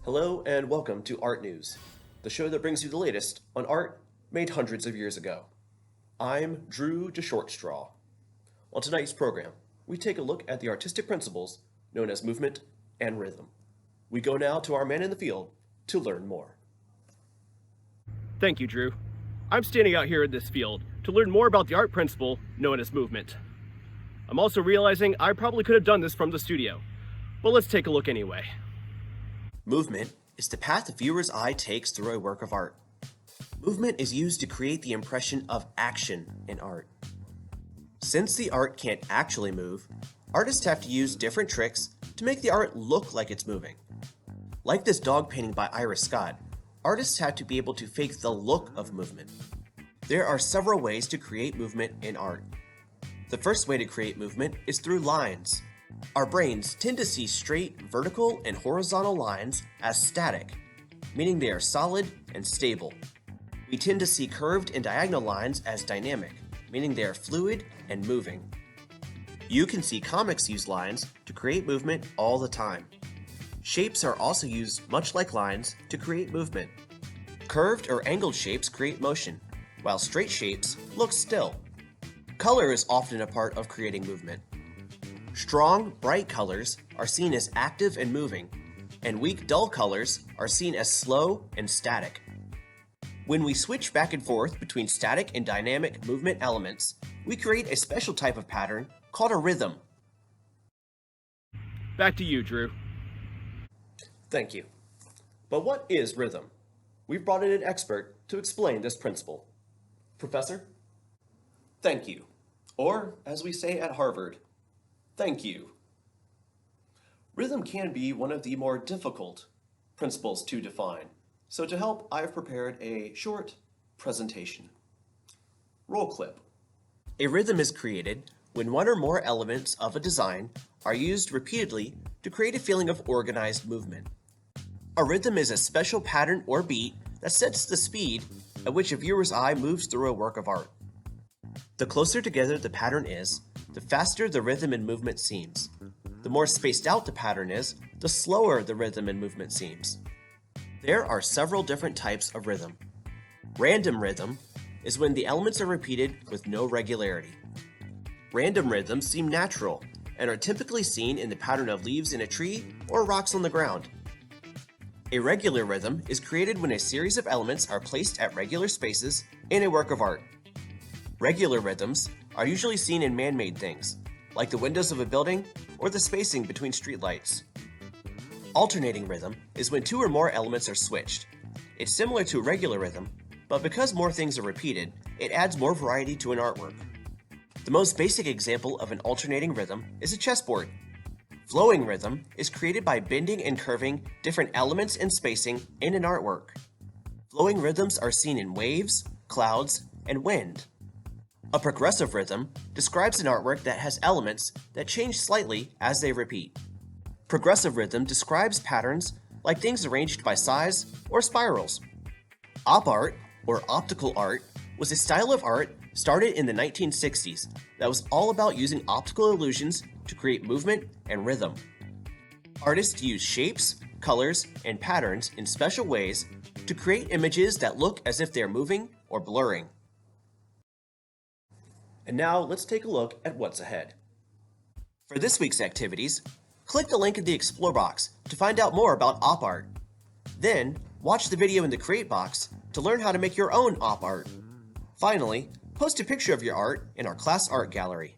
Hello and welcome to Art News, the show that brings you the latest on art made hundreds of years ago. I'm Drew DeShortstraw. On tonight's program, we take a look at the artistic principles known as movement and rhythm. We go now to our man in the field to learn more. Thank you, Drew. I'm standing out here in this field to learn more about the art principle known as movement. I'm also realizing I probably could have done this from the studio, but let's take a look anyway. Movement is the path the viewer's eye takes through a work of art. Movement is used to create the impression of action in art. Since the art can't actually move, artists have to use different tricks to make the art look like it's moving. Like this dog painting by Ira Scott, artists have to be able to fake the look of movement. There are several ways to create movement in art. The first way to create movement is through lines. Our brains tend to see straight, vertical, and horizontal lines as static, meaning they are solid and stable. We tend to see curved and diagonal lines as dynamic, meaning they are fluid and moving. You can see comics use lines to create movement all the time. Shapes are also used much like lines to create movement. Curved or angled shapes create motion, while straight shapes look still. Color is often a part of creating movement. Strong, bright colors are seen as active and moving, and weak, dull colors are seen as slow and static. When we switch back and forth between static and dynamic movement elements, we create a special type of pattern called a rhythm. Back to you, Drew. Thank you. But what is rhythm? We've brought in an expert to explain this principle. Professor? Thank you. Or, as we say at Harvard, thank you. Rhythm can be one of the more difficult principles to define. So to help, I've prepared a short presentation. Roll clip. A rhythm is created when one or more elements of a design are used repeatedly to create a feeling of organized movement. A rhythm is a special pattern or beat that sets the speed at which a viewer's eye moves through a work of art. The closer together the pattern is, the faster the rhythm and movement seems. The more spaced out the pattern is, the slower the rhythm and movement seems. There are several different types of rhythm. Random rhythm is when the elements are repeated with no regularity. Random rhythms seem natural and are typically seen in the pattern of leaves in a tree or rocks on the ground. A regular rhythm is created when a series of elements are placed at regular spaces in a work of art. Regular rhythms are usually seen in man-made things, like the windows of a building or the spacing between streetlights. Alternating rhythm is when two or more elements are switched. It's similar to a regular rhythm, but because more things are repeated, it adds more variety to an artwork. The most basic example of an alternating rhythm is a chessboard. Flowing rhythm is created by bending and curving different elements and spacing in an artwork. Flowing rhythms are seen in waves, clouds, and wind. A progressive rhythm describes an artwork that has elements that change slightly as they repeat. Progressive rhythm describes patterns like things arranged by size or spirals. Op art, or optical art, was a style of art started in the 1960s that was all about using optical illusions to create movement and rhythm. Artists use shapes, colors, and patterns in special ways to create images that look as if they're moving or blurring. And now let's take a look at what's ahead. For this week's activities, click the link in the Explore box to find out more about op art. Then, watch the video in the Create box to learn how to make your own op art. Finally, post a picture of your art in our class art gallery.